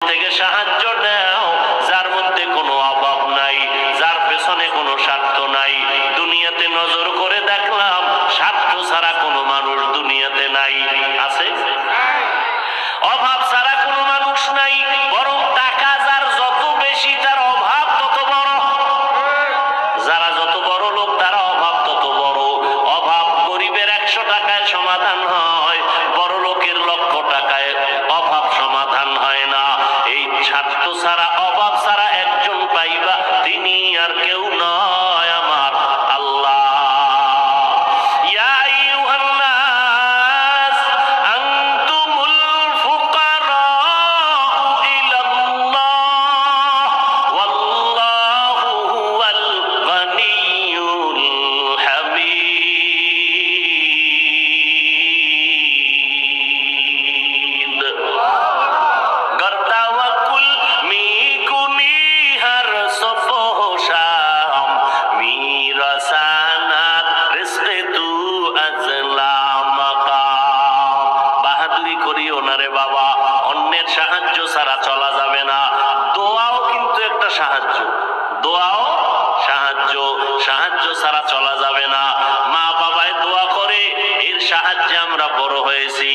থেকে সাহায্য নাও, যার মধ্যে কোনো অভাব নাই, যার পেছনে কোনো স্বার্থ নাই। দুনিয়াতে নজর করে দেখলাম স্বার্থ ছাড়া কোনো মানুষ দুনিয়াতে নাই। আছে? অভাব ছাড়া কোনো মানুষ নাই, বরং টাকা যার যত বেশি তার অভাব তত বড়। যারা যত বড় লোক তারা অভাব তত বড়। অভাব গরিবের 100 টাকায় সমাধান হয়, বড় লোকের লক্ষ টাকায় অভাব সমাধান হয় না। এই স্বার্থ ছাড়া অভাব ছাড়া একজন পাইবা, তিনি আর কেউ নয়, আমার আল্লাহ। সাহায্য ছাড়া চলা যাবে না। দোয়াও কিন্তু একটা সাহায্য, দোয়াও সাহায্য, সাহায্য ছাড়া চলা যাবে না। মা বাবায় দোয়া করে, এর সাহায্যে আমরা বড় হয়েছি।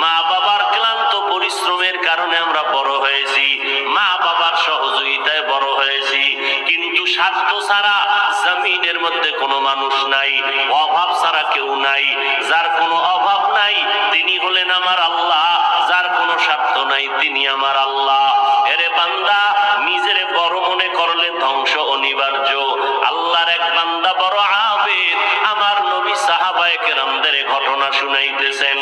মা বাবার ক্লান্ত পরিশ্রমের কারণে আমরা বড় হয়েছি, মা বাবার সহযোগিতায় বড় হয়েছি। কিন্তু স্বার্থ ছাড়া জমিনের মধ্যে কোনো মানুষ নাই, অভাব ছাড়া কেউ নাই। যার কোনো অভাব নাই তিনি হলেন আমার আল্লাহ, যার কোনো স্বার্থ নাই তিনি আমার আল্লাহ। এরে বান্দা, নিজেরে বড় মনে করলে ধ্বংস অনিবার্য। আল্লাহর এক বান্দা বড় আবেদ, আমার নবী সাহাবায়ে কেরামদের ঘটনা শুনাইতেছেন।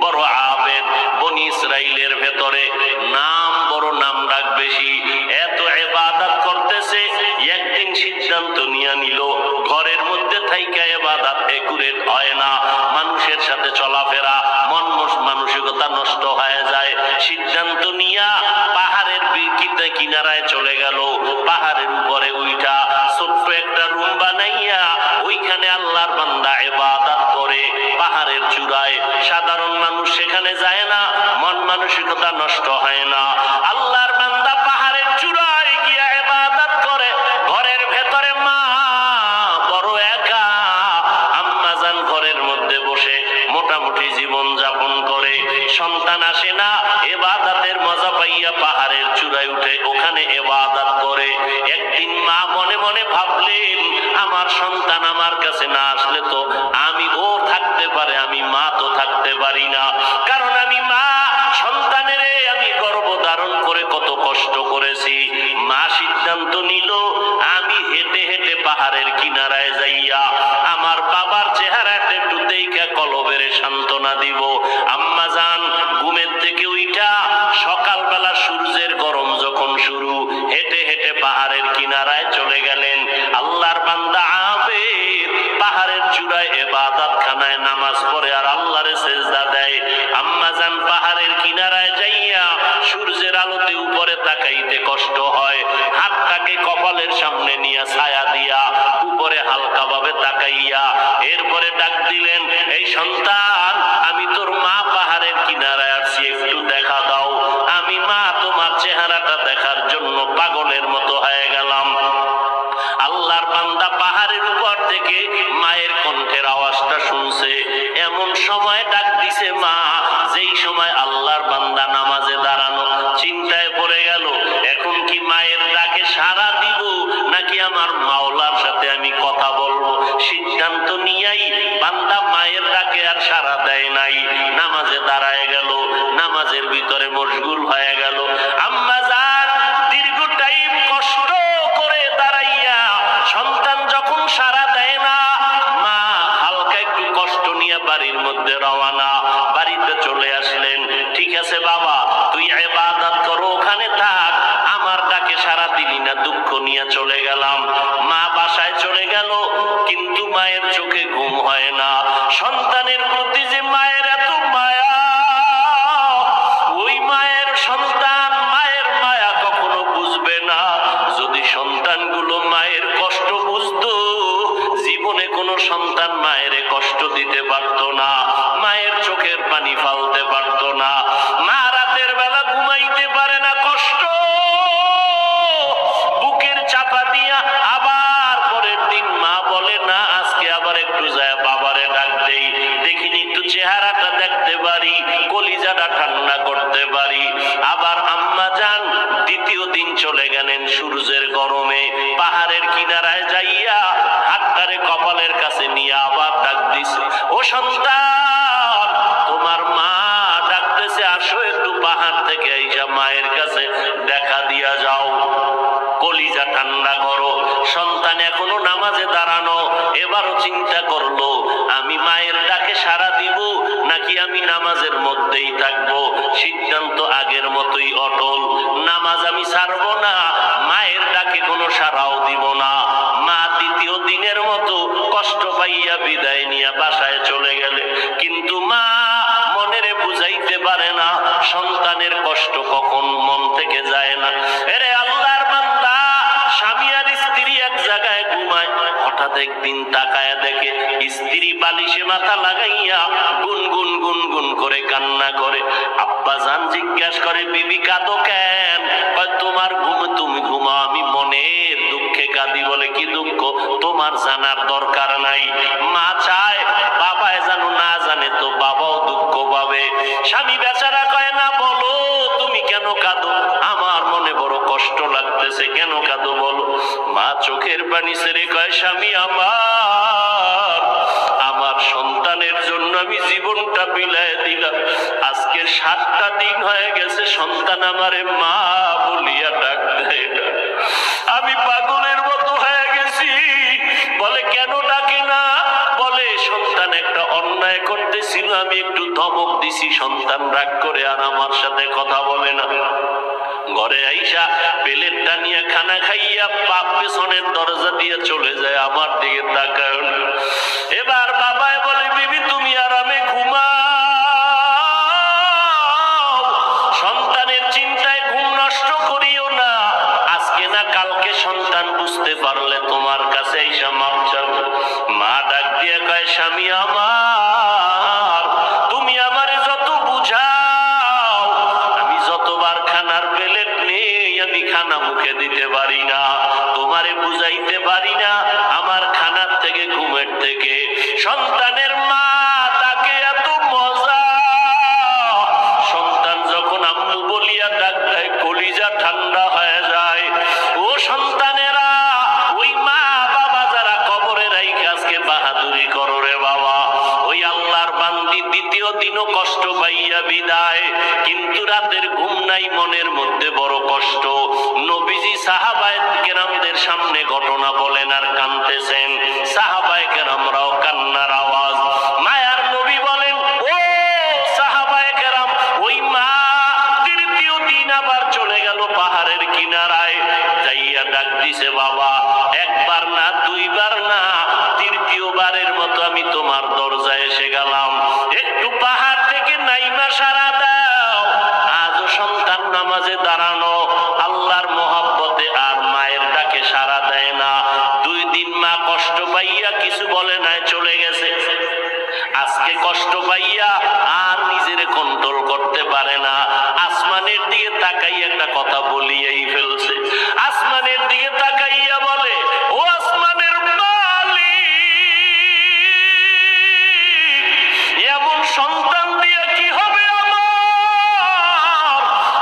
বড় আবেদ, বনি ইসরাইলের ভেতরে নাম বড়, নাম ডাক বেশি, এত ইবাদত করতেছে। একদিন সিদ্ধান্ত নিয়ে নিল, ঘরের মধ্যে থাইকা ইবাদত একুরেট হয় না, মানুষের সাথে চলাফেরা, মন মানসিকতা নষ্ট হয়ে যায়। সিদ্ধান্ত নিয়া পাহাড়ের কিনারায় চলে গেল। পাহাড়ের উপরে উইঠা ছোট্ট একটা রুম বানাইয়া ওইখানে আল্লাহর বান্দা ইবাদত করে। পাহাড়ের চূড়ায় সাধারণ মানুষ সেখানে যায় না, মন মানসিকতা নষ্ট হয় না। আল্লাহর বান্দা পাহাড়ের চূড়ায় গিয়া ইবাদত করে। ঘরের ভেতরে মা বড় একা, আম্মা জান ঘরের মধ্যে বসে মোটামুটি জীবন যাপন করে। সন্তান আসে না, ইবাদতের মজা পাইয়া পাহাড়ের চূড়ায় উঠে ওখানে ইবাদত করে। একদিন মা মনে মনে ভাবলেন, আমার সন্তান আমার কাছে না আসলে তো আমি ও থাকতে পারে, আমি মা তো থাকতে পারি না। কারণ আমি মা, সন্তানের আমি গর্ভধারণ করে কত কষ্ট করেছি। মা সিদ্ধান্ত নিল, আমি হেঁটে হেঁটে পাহাড়ের কিনারায় যাইয়া আমার বাবার চেহারাটা একটু দেইখা কলবের সান্ত্বনা দিব। আম্মা জান ঘুমের থেকে উইঠা সকালবেলা সূর্যের গরম যখন শুরু, হেঁটে হেঁটে পাহাড়ের কিনারায় চলে গেলেন। আল্লাহর বান্দা আবেদ পাহাড়ের চূড়ায় ইবাদত খানায় নামাজ পড়ে আর আল্লাহরে সিজদা দেয়। আম্মা জান পাহাড়ের কিনারায় যাইয়া সূর্যের আলোতে উপরে তাকাইতে কষ্ট হয়, হাতটাকে কপালের সামনে নিয়ে ছায়া দিয়া উপরে হালকা ভাবে তাকাইয়া এরপরে ডাক দিলেন, এই সন্তান, আমি তোর মা পাহাড়ের কিনারায় আসছি, একটু দেখা দাও। আমি মা তোমার চেহারাটা দেখার জন্য পাগলের মতো হয়ে গেলাম। আল্লাহর বান্দা পাহাড়ের উপর থেকে মায়ের কণ্ঠের আওয়াজটা শুনছে। এমন সময় ডাক দিছে মা, যেই সময় আল্লাহর বান্দা নামাজে দাঁড়ানো। চিন্তায় পড়ে গেল, এখন কি মায়ের ডাকে সাড়া দিব নাকি আমার মাওলার সাথে আমি কথা বলবো। সিদ্ধান্ত নিয়াই বান্দা মায়ের ডাকে আর সাড়া দেয় নাই, নামাজে দাঁড়ায় গেল, নামাজের ভিতরে মশগুল হয়ে গেল। আম্মা জান দীর্ঘ টাইম কষ্ট করে দাঁড়াইয়া সন্তান যখন সাড়া দেয় না, মা হালকা একটু কষ্ট নিয়ে বাড়ির মধ্যে রওনা। বাড়িতে চলে আসলেন। ঠিক আছে বাবা, তুই ইবাদত করো, ওখানে থাক, আমার ডাকে সাড়া দিলি না, দুঃখ নিয়ে চলে গেলাম। মা বাসায় চলে গেল, কিন্তু মায়ের চোখে ঘুম হয় না। সন্তানের প্রতি যে মায়ের এত মায়া, ওই মায়ের সন্তান মায়ের মায়া কখনো বুঝবে না। যদি সন্তানগুলো মায়ের কষ্ট বুঝতো, জীবনে কোনো সন্তান মায়ের কষ্ট দিতে পারতো না, মায়ের চোখের পানি ফালতে পারতো না। মা রাতের বেলা ঘুমাইতে পারে সন্তান, তোমার মা ডাকতেছে, আসো একটু পাহাড় থেকে আইসা মায়ের কাছে দেখা দিয়া যাও, কলিজা ঠান্ডা করো। সন্তান এখনো নামাজে দাঁড়ানো, এবারও চিন্তা করলো আমি মায়ের ডাকে সাড়া দিব নাকি আমি নামাজের মধ্যেই থাকবো। সিদ্ধান্ত আগের মতোই অটল, নামাজ আমি ছাড়বো না, মায়ের ডাকে কোনো সাড়াও দিব না। মা দ্বিতীয় দিনের মতো কষ্ট পাইয়া বিদায় নিয়ে বাসায় চলে গেলে, কিন্তু মা মনেরে বুঝাইতে পারে না সন্তানের কষ্ট কখন মন থেকে যায় না। এরে আল্লাহর বান্দা, স্বামী আর স্ত্রী এক জায়গায় ঘুমায়, হঠাৎ একদিন তাকায়া দেখে স্ত্রী বালিশে মাথা লাগাইয়া গুনগুন গুনগুন করে কান্না করে। আব্বা জান জিজ্ঞাসা করে, বিবি কাঁদো কেন? তোমার ঘুম, তুমি ঘুমাও, আমি মনের দুঃখে কাঁদি। বলে কি দুঃখ? তোমার জানার দরকার নাই। মা চায় বাবায় জানো, না জানে তো বাবাও দুঃখ পাবে। স্বামী বেচারা কয়, না বলো তুমি কেন কাঁদো? আমার মনে বড় কষ্ট লাগতেছে, কেন কাঁদো বলো। মা চোখের পানি ছেড়ে কয়, স্বামী আমার সন্তানের জন্য আমি জীবনটা বিলায় দিলাম। আজকে 7টা দিন হয়ে গেছে সন্তান আমারে মা বলিয়া ডাক দেয় না। আমি পাগলের মতো হয়ে গেছি। বলে কেন ডাকে না? বলে সন্তান একটা অন্যায় করতেছিল, আমি একটু ধমক দিছি, সন্তান রাগ করে আর আমার সাথে কথা বলে না। ঘরে আইসা প্লেটটা নিয়ে খানা খাইয়া পাপ পেছনের দরজা দিয়ে চলে যায়, আমার দিকে তাকায়। এবার বাবায় বলে, বিবি তুমি আরামে ঘুমাও, সন্তানের চিন্তায় ঘুম নষ্ট করিও না। আজকে না কালকে সন্তান বুঝতে পারলে তোমার কাছে আইসা মাপ চাবে। মা ডাক দিয়ে কয়, স্বামী আমার, তুমি আমারে যত বুঝাও, আমি যতবার খানার প্লেট নেই আমি খানা মুখে দিতে পারি না, তোমারে বুঝাইতে পারি না আমার খানার থেকে ঘুমের থেকে সন্তানের মা তাকে এত মজা। সন্তান যখন আম্মু বলিয়া ডাক দেয়, কলিজা ঠান্ডা হয়ে যায়। ও সন্তানেরা, ওই মা বাবা যারা কবরে রাইখে আজকে বাহাদুরি করো রে বাবা, ওই আল্লাহর বান্দি দ্বিতীয় দিনও কষ্ট পাইয়া বিদায়, কিন্তু রাতের ঘুম নাই, মনের মধ্যে বড় কষ্ট। নবীজি সাহাবায়ে কেরামদের সামনে ঘটনা বলেন আর কাঁদতেছেন। সাহাবায়ে কেরামরাও কান্নার আওয়াজ। মায়ার নবী বলেন, ও সাহাবায়ে কেরাম, ওই মা তৃতীয় দিন আবার চলে গেল পাহাড়ের কিনারায়, যাইয়া ডাক দিছে, বাবা একবার না দুইবার না, তৃতীয়বারের মতো আমি তোমার দরজায় এসে গেলাম, একটু পাহাড় থেকে নাইমা সারা দাও। আজও সন্তান নামাজে দাঁড়ানো, আল্লাহর মহব্বতে আর মায়ের ডাকে সারা দেয় না। 2 দিন মা কষ্ট পাইয়া কিছু বলে নাই, চলে গেছে। আজকে কষ্ট পাইয়া আর নিজের কন্ট্রোল করতে পারে না, আসমানের দিকে তাকাইয়া একটা কথা বলিয়েই ফেলছে। আসমানের দিকে তাকাইয়া বলে, ও আসমানের মালিক, এমন সন্তান দিয়ে কি হবে আমার,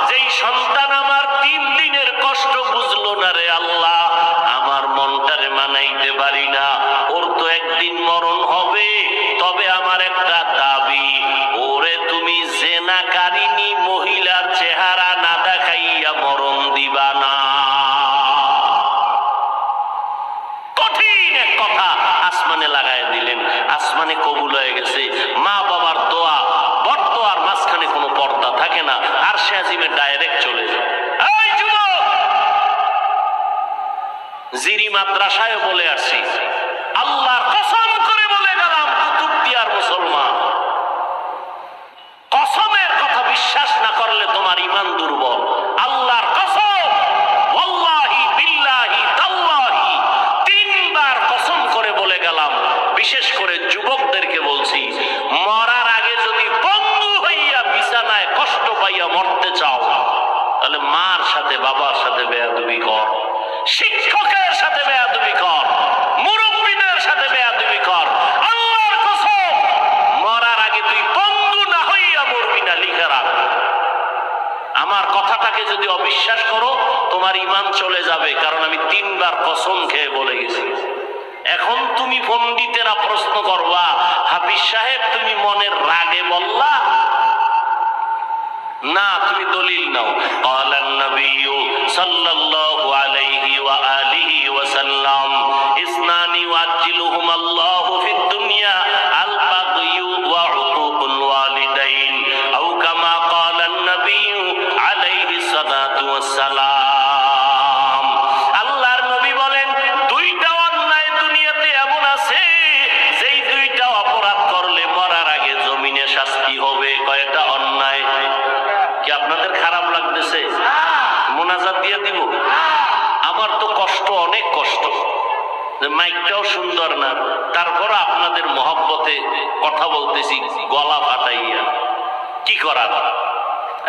যেই সন্তান আমার 3 দিনের কষ্ট বুঝলো না রে আল্লাহ, আমার মনটারে মানাইতে পারি না। ওর তো একদিন মরণ হবে, তবে আমার একটা দাবি, ওরে তুমি জেনাকারিনী মহিলার চেহারা না দেখাইয়া মরণ দিবা না। কঠিন এক কথা আসমানে লাগাই দিলেন, আসমানে কবুল হয়ে গেছে। মা বাবার দোয়া, বটদোয়ার মাঝখানে কোনো পর্দা থাকে না, আর সে আজিমে ডাইরেক্ট চলে যায়। এই যুবক, জিরি মাদ্রাসায় বলে আসছি, আল্লাহর কসম করে বলে গেলাম, কুতুবদিয়ার মুসলমান, কসমের কথা বিশ্বাস না করলে তোমার ঈমান দুর্বল। আল্লাহর কসম, ওয়াল্লাহি বিল্লাহি তাল্লাহি, 3 বার কসম করে বলে গেলাম। বিশেষ করে যুবকদেরকে বলছি, মরার আগে যদি বন্ধু হইয়া বিছানায় কষ্ট পাইয়া মরতে চাও, তাহলে মার সাথে বাবার সাথে বেয়াদবি কর, শিক্ষকের সাথে বেয়াদবি কর, মুরব্বীদের সাথে বেয়াদবি কর। আল্লাহর কসম, মরার আগে তুই বন্ধু না হইয়া মরবি না, লিখে রাখ। আমার কথাটাকে যদি অবিশ্বাস করো, তোমার ঈমান চলে যাবে, কারণ আমি 3 বার কসম খেয়ে বলে গেছি। এখন তুমি পণ্ডিতেরা প্রশ্ন করবা, হাফিজ সাহেব তুমি মনের রাগে বললা না, তুমি দলিল নাও। ক্বালান নবিয়্যু সাল্লাল্লাহু আলাইহি ওয়া আলিহি ওয়া সাল্লাম ইসনানি ওয়াজ্জিলুহুম আল্লাহু ফিদ দুনিয়া আল বাগয়ু ওয়া উকুকুল ওয়ালিদাইন আও কামা ক্বালান নবিয়্যু আলাইহি সালাতু ওয়াস সালাম। আল্লাহর নবী বলেন, দুইটা অন্যায় দুনিয়াতে এমন আছে যেই দুইটা অপরাধ করলে মরার আগে জমিনে শাস্তি হবে। কয়টা অন্যায়? কি আপনাদের খারাপ লাগতেছে? মোনাজাত দিয়ে দিব? আমার তো কষ্ট, অনেক কষ্ট, মাইকটাও সুন্দর না, তারপর আপনাদের মহব্বতে কথা বলতেছি গলা ফাটাইয়া। কি করার?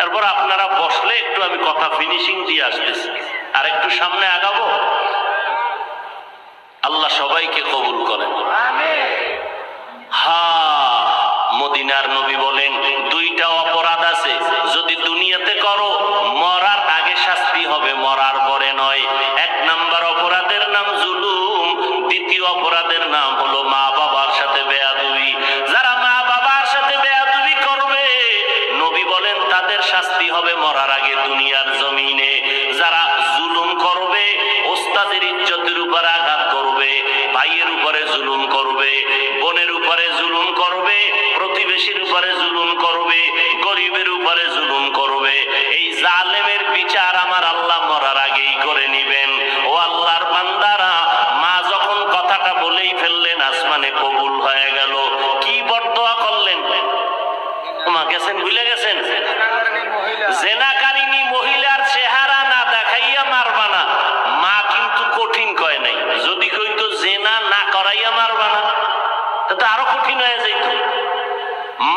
এরপর আপনারা বসলে একটু আমি কথা ফিনিশিং দিয়ে আসতেছি, আর একটু সামনে আগাবো। আল্লাহ সবাইকে কবুল করেন। মদিনার নবী বলেন, দুইটা অপরাধ আছে যদি দুনিয়াতে করো মরার আগে শাস্তি হবে, মরার পরে নয়। এক নাম্বার অপরাধের নাম জুলুম, দ্বিতীয় অপরাধের নাম হলো মা বাবার সাথে বেয়াদবি। যারা মা বাবার সাথে বেয়াদবি করবে নবী বলেন তাদের শাস্তি হবে মরার আগে দুনিয়ার জমিনে। যারা জুলুম করবে, ওস্তাদের ইজ্জতের উপর আঘাত করবে, ভাইয়ের উপরে জুলুম করবে, বোনের উপরে জুলুম করবে, প্রতিবেশীর উপরে জুলুম করবে, গরিবের উপরে জুলুম করবে, এই জালেমের বিচার আমার আল্লাহ মরার আগেই করে নিবেন। ও আল্লাহর বান্দারা, মা যখন কথাটা বলেই ফেললেন আসমানে কবুল হয়ে গেল, কি বরদোয়া করলেন? মা গেছেন, ভুলে গেছেন? জেনাকারিনী মহিলার চেহারা না দেখাইয়া মারবা না। মা কিন্তু কঠিন কয় নাই, যদি কইতো জেনা না করাইয়া মারবা না তাতে আরো কঠিন হয়ে যাইত।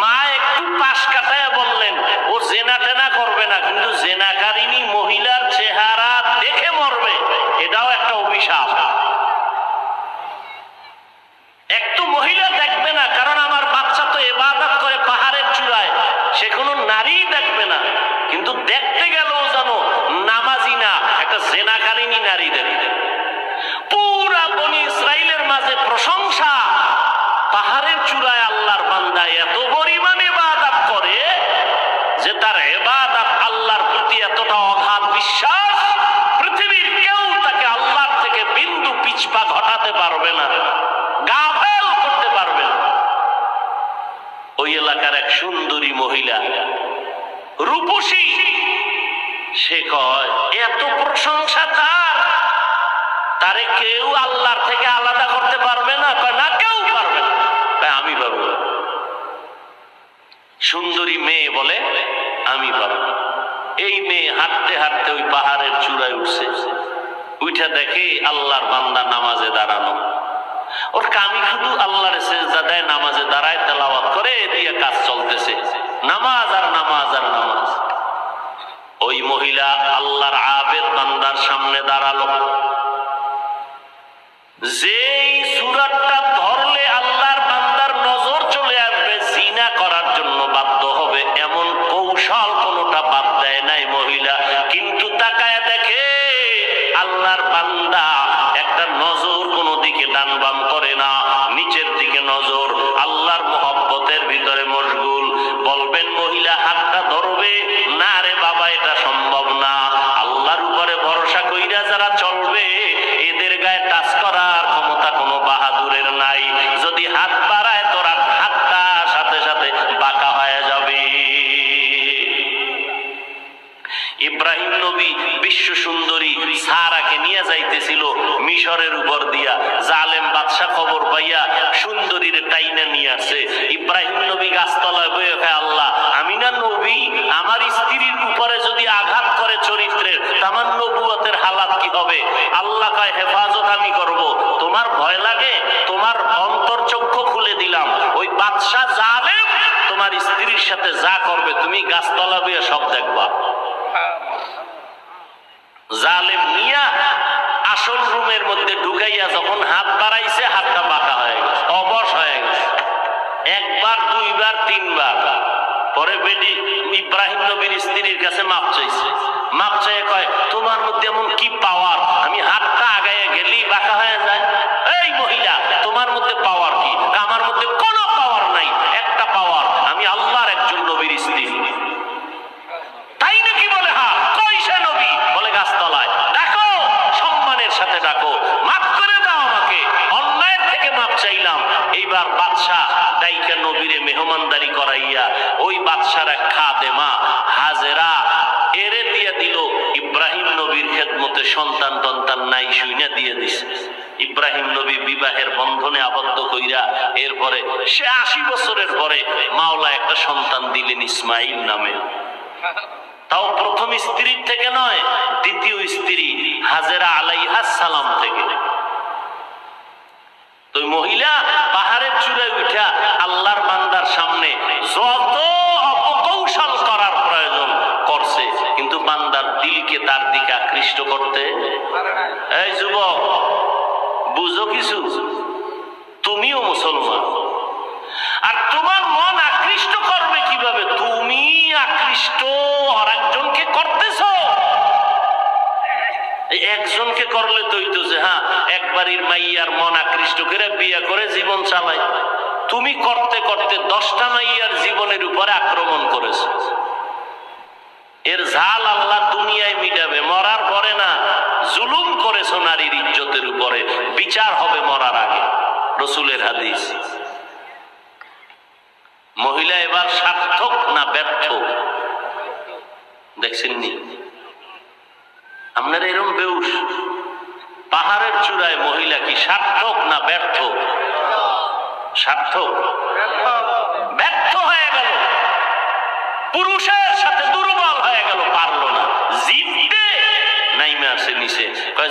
মা একটু পাশ কাটায় বললেন ও জেনা টেনা করবে না, কিন্তু জেনাকারিনী মহিলার চেহারা দেখে মরবে, এটাও একটা অভিশাপ। একটু মহিলা দেখবে না, কারণ আমার বাচ্চা তো ইবাদত করে পাহাড়ের চূড়ায়, সে কোনো নারী দেখবে না, কিন্তু দেখতে গেলেও জানো নামাজি না, একটা জেনাকারিনী নারী দেখবে। পুরা বনি ইসরাইলের মাঝে প্রশংসা, পাহাড়ের চূড়ায় আল্লাহর বান্দা এত পরিমাণে ইবাদত করে যে তার ইবাদত আল্লাহর প্রতি এতটা অগাধ বিশ্বাস, পৃথিবীর কেউ তাকে আল্লাহর থেকে বিন্দু পিছপা ঘটাতে পারবে না, গাফেল করতে পারবে না। ওই এলাকার এক সুন্দরী মহিলা, রূপসী, সে কয় এত প্রশংসা তারে কেউ আল্লাহর থেকে আলাদা করতে পারবে না। কয় না, কেউ পারবে না। আমি পারবো। সুন্দরী মেয়ে বলে আমি পারবো। এই মেয়ে হাঁটতে হাঁটতে ওই পাহাড়ের চূড়ায় উঠছে, উঠে দেখে আল্লাহর বান্দা নামাজে দাঁড়ানো। ওর কামি শুধু আল্লাহর সেজদা দেয়, নামাজে দাঁড়ায়, তেলাওয়াত করে, দিয়ে কাজ চলতেছে, নামাজ আর নামাজ আর নামাজ। ওই মহিলা আল্লাহর আবেদ বান্দার সামনে দাঁড়ালো। যেই সূরাটা ধরলে আল্লাহর বান্দার নজর চলে আসবে, জিনা করার জন্য বাধ্য হবে, এমন কৌশল কোনটা বাদ দেয় নাই মহিলা। কিন্তু তাকায় দেখে আল্লাহর বান্দা একটা নজর কোনো দিকে ডান বাম করে না, নিচের দিকে নজর, আল্লাহর মহব্বতের ভিতরে মশগুল। বলবেন মহিলা হাতটা ধরবে না? রে বাবা, এটা সম্ভব না। আল্লাহর উপরে ভরসা কইরা যারা চলবে এদের গায়ে টাচ করার ক্ষমতা কোনো বাহাদুরের নাই। যদি হাত বাড়ায় তোরা হাতটা সাথে সাথে বাঁকা হয়ে যাবে। ইব্রাহিম নবী বিশ্ব সুন্দরী সারাকে নিয়ে যাইতেছিল মিশরের উপর দিয়া। জালেম বাদশা খবর পাইয়া সুন্দরীর টাইনা নিয়ে আসে। ইব্রাহিম নবী গাছতলায় বয়ে খায়, আল্লাহ, আমি না নবী, আমার স্ত্রীর উপরে যদি আঘাত করে চরিত্রের, আমার নবুয়তের হালাত কি হবে? আল্লাহ কয়, হেফাজত আমি করব। তোমার ভয় লাগে? তোমার অন্তর্চক্ষু খুলে দিলাম। ওই বাদশা জালেম তোমার স্ত্রীর সাথে যা করবে তুমি গাছতলা বয়ে সব দেখবা। জালেম নিয়া আসল রুমের মধ্যে ঢুকাইয়া যখন হাত বাড়াইছে, হাতটা বাঁকা হয়ে গেছে, অবশ হয়ে গেছে। একবার, দুইবার, তিনবার। পরে বেটি ইব্রাহিম নবীর স্ত্রীর কাছে মাপ চাইছে। মাপ চাইয়ে কয়, তোমার মধ্যে এমন কি পাওয়ার, আমি হাতটা আগাইয়া গেলেই বাঁকা হয়ে যায়? এই মহিলা, সাথে ডাকো, মাফ করে দাও আমাকে, অন্যায়ের থেকে মাফ চাইলাম। এইবার বাদশাহ দাইকা নবীরে মেহমানদারি করাইয়া ওই বাদশার এক খাদেমা হাজেরা এরে দিয়ে দিল ইব্রাহিম নবীর খেদমতে। সন্তান টন্তান নাই, শুইনা দিয়ে দিছে। ইব্রাহিম নবী বিবাহের বন্ধনে আবদ্ধ কইরা এরপরে সে 80 বছরের পরে মাওলা একটা সন্তান দিলেন ইসমাইল নামে। তাও প্রথম স্ত্রীর থেকে নয়, দ্বিতীয় স্ত্রী হাজেরা আলাইহাস সালাম থেকে। তো মহিলা পাহাড়ের চূড়ায় উঠা আল্লাহর বান্দার সামনে যত অপকৌশল করার প্রয়োজন করছে, কিন্তু বান্দার দিলকে তার দিকে আকৃষ্ট করতে। এই যুবক, বুঝো কিছু, তুমিও মুসলমান, আর তোমার মন আকৃষ্ট করবে কিভাবে? তুমি আকৃষ্ট আরেকজনকে করতেছ। একজনকে করলে তো হইতো যে হ্যাঁ একবারের মাইয়ার মন আকৃষ্ট করে বিয়ে করে জীবন চালাই। তুমি করতে করতে 10টা মাইয়ার জীবনের উপরে আক্রমণ করেছে। এর ঝাল আল্লাহ দুনিয়ায় মিটাবে, মরার পরে না। জুলুম করেছো নারীর ইজ্জতের উপরে, বিচার হবে মরার আগে, রাসূলের হাদিস। মহিলা এবার সার্থক না ব্যর্থ দেখছেন নি? আপনার এরকম বেউস পাহাড়ের চূড়ায় মহিলা কি সার্থক না ব্যর্থ? সার্থক। ব্যর্থ হয়ে গেল, পুরুষের সাথে দুর্বল হয়ে গেল, পারলো না, জিততে নাইমে আসে নিচে।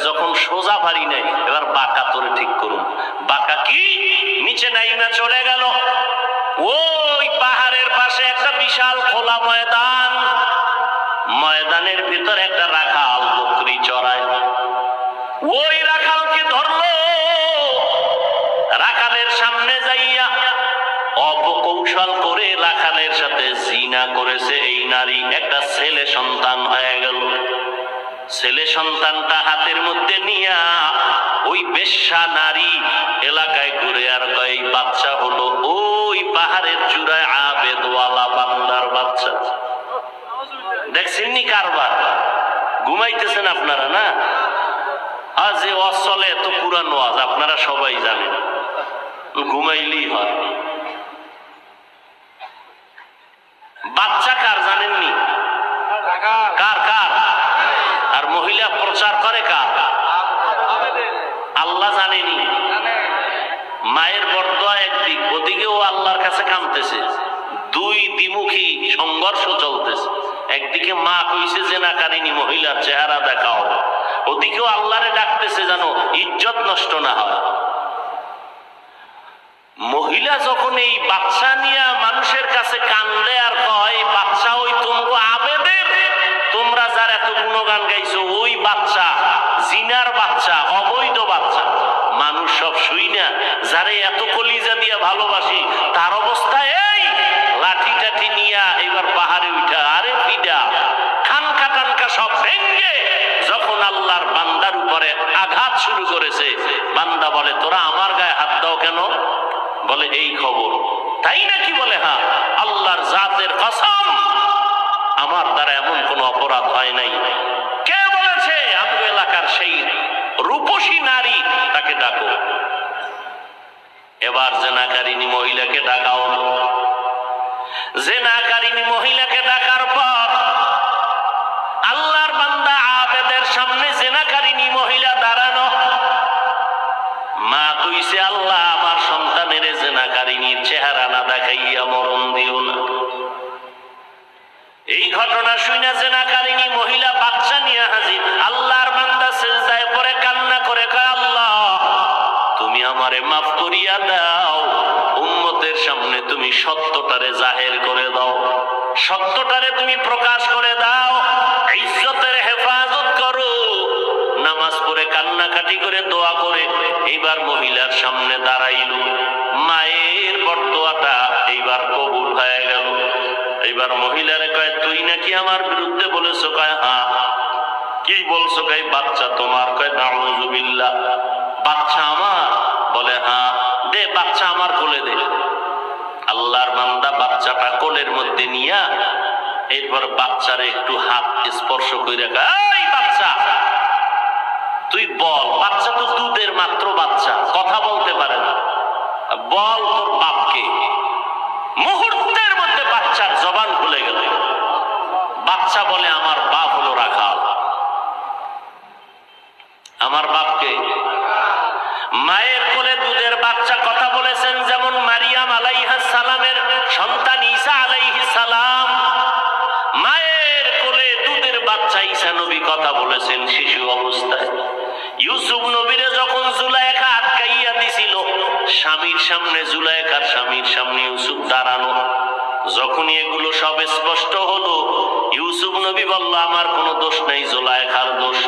যখন সোজা পারি নাই, এবার বাঁকা তোরে ঠিক করুন। বাঁকা কি? নিচে নাইমে চলে গেল। ওই পাহাড়ের পাশে একটা বিশাল খোলা ময়দান, ময়দানের ভিতর একটা রাখাল বকরি চড়ায়। ওই রাখালকে ধরলো, রাখালের সামনে যাইয়া অপকৌশল করে রাখালের সাথে জিনা করেছে এই নারী। একটা ছেলে সন্তান হয়ে গেল। ছেলে সন্তানটা হাতের মধ্যে নিয়া ওই বেশ্যা নারী এলাকায় ঘুরে আর কয় বাচ্চা হলো ওই পাহাড়ের চূড়ায় আবেদওয়ালা বান্দার বাচ্চা। দেখছেন নি কারবার? ঘুমাইতেছেন আপনারা না? আজ যে ওয়াজ চলে এত পুরান ওয়াজ, আপনারা সবাই জানেন, ঘুমাইলেই হয়। বাচ্চা কার জানেননি? কার কার? আর মহিলা প্রচার করে কার? আল্লাহ জানেনি। মায়ের বরদোয়া একদিক, ওদিকেও আল্লাহর কাছে কাঁদতেছে। দুই দ্বিমুখী সংঘর্ষ চলতেছে। একদিকে মা কইছে জেনাকারিনী মহিলার চেহারা দেখাও, ওদিকেও আল্লাহরে ডাকতেছে যেন ইজ্জত নষ্ট না হয়। মহিলা যখন এই বাচ্চা নিয়ে মানুষের কাছে কান্দে আর কয় বাচ্চা ওই তোমাকে আবেদের, তোমরা যার এত গুণগান গাইছো ওই বাচ্চা, জিনার বাচ্চা, অবৈধ বাচ্চা। মানুষ সব শুই না, যারে এত কলিজা দিয়া ভালোবাসি তার অবস্থা এই। লাঠি টাঠি নিয়া এবার পাহাড়ে উঠা, আরে পিডা খানকা টানকা সব ভেঙ্গে যখন আল্লাহর বান্দার উপরে আঘাত শুরু করেছে, বান্দা বলে তোরা আমার গায়ে হাত দাও কেন? বলে এই খবর। তাই নাকি? বলে হ্যাঁ, আল্লাহর জাতের কসম আমার দ্বারা এমন কোন অপরাধ হয় নাই। কে বলেছে? আমাদের এলাকার সেই রূপসী নারী, তাকে ডাকো। এবার জেনাকারিনী মহিলাকে ডাকা হলো। জেনাকারিনী মহিলাকে ডাকার পর আল্লাহর বান্দা আবেদের সামনে জেনাকারিনী মহিলা দাঁড়ানো। মা কইছে আল্লাহ আমার সন্তানের জেনাকারিনীর চেহারা না দেখাইয়া মরণ দিও না। এই ঘটনা শুনে জেনাকারিনী মহিলা বাচ্চা নিয়ে হাজির। আল্লাহর বান্দা সিজদায় পড়ে কান্না করে কয় আল্লাহ তুমি আমারে মাফ করিয়া দাও, উম্মতের সামনে তুমি সত্যটারে জাহের করে দাও, সত্যটারে তুমি প্রকাশ করে দাও, ইজ্জতের হেফাজত করো। নামাজ পড়ে কান্নাকাটি করে দোয়া করে এইবার মহিলার সামনে দাঁড়াইল। মায়ের বরদোয়াটা এইবার কবুল হয়ে গেল। এইবার মহিলারে কয় তুই নাকি আমার বিরুদ্ধে বলেছো? কয় হ্যাঁ। কি বলছো? কয় বাচ্চা তোমার। কয় নাউযুবিল্লাহ, বাচ্চা আমার? বলে হ্যাঁ। দে বাচ্চা আমার কোলে দে। আল্লাহর বান্দা বাচ্চাটা কোলের মধ্যে নিয়া এরপর বাচ্চারে একটু হাত স্পর্শ করে কয় এই বাচ্চা তুই বল, বাচ্চা তো দুধের মাত্র বাচ্চা, কথা বলতে পারে না, বল তোর বাপকে। মুহূর্তের মধ্যে বাচ্চার জবান খুলে গেল, বাচ্চা বলে আমার বাপ হলো রাখাল। আমার বাপকে, মায়ের কোলে দুধের বাচ্চা কথা বলেছেন, যেমন মারিয়াম আলাইহিস সালামের সন্তান ঈসা আলাইহিস সালাম, মায়ের কোলে দুধের বাচ্চা ঈসা নবী কথা বলেছেন শিশু অবস্থায়। ইউসুফ নবীরে যখন জুলাইখা আটকাইয়া দিছিল, স্বামীর সামনে, জুলাইখার স্বামীর সামনে ইউসুফ দাঁড়ানো, যখনই এগুলো সব স্পষ্ট হলো, ইউসুফ নবী বলল আমার কোনো দোষ নাই, জুলাইখার দোষ,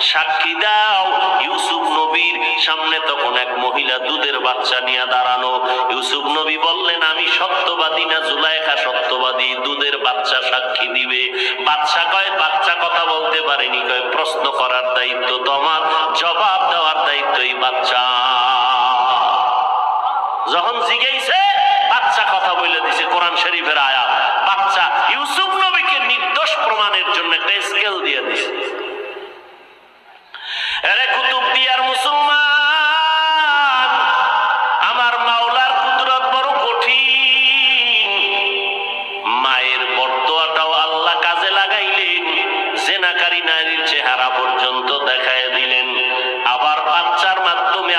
সাক্ষী দাও। ইউসুফ নবীর সামনে তখন এক মহিলা দুধের বাচ্চা নিয়ে দাঁড়ানো। ইউসুফ নবী বললেন আমি সত্যবাদী না জুলাইখা সত্যবাদী, দুধের বাচ্চা সাক্ষী দিবে। বাচ্চা কয়, বাচ্চা কথা বলতে পারেনি, কয় প্রশ্ন করার দায়িত্ব তোমার, জবাব দেওয়ার দায়িত্ব এই বাচ্চা। যখন জিজ্ঞেসে, বাচ্চা কথা বলে দিছে, কোরআন শরীফের আয়াত। বাচ্চা ইউসুফ নবীকে নির্দোষ প্রমাণের জন্য একটা স্কেল দিয়ে দিছে। আরে কুতুবদিয়ার মুসলমান, আমার মাওলার কুদরত বড় কঠিন। মায়ের বরদোয়াটাও আল্লাহ কাজে লাগাইলেন, জেনাকারী নারীর চেহারা পর্যন্ত দেখায় দিলেন। আবার বাচ্চার মাধ্যমে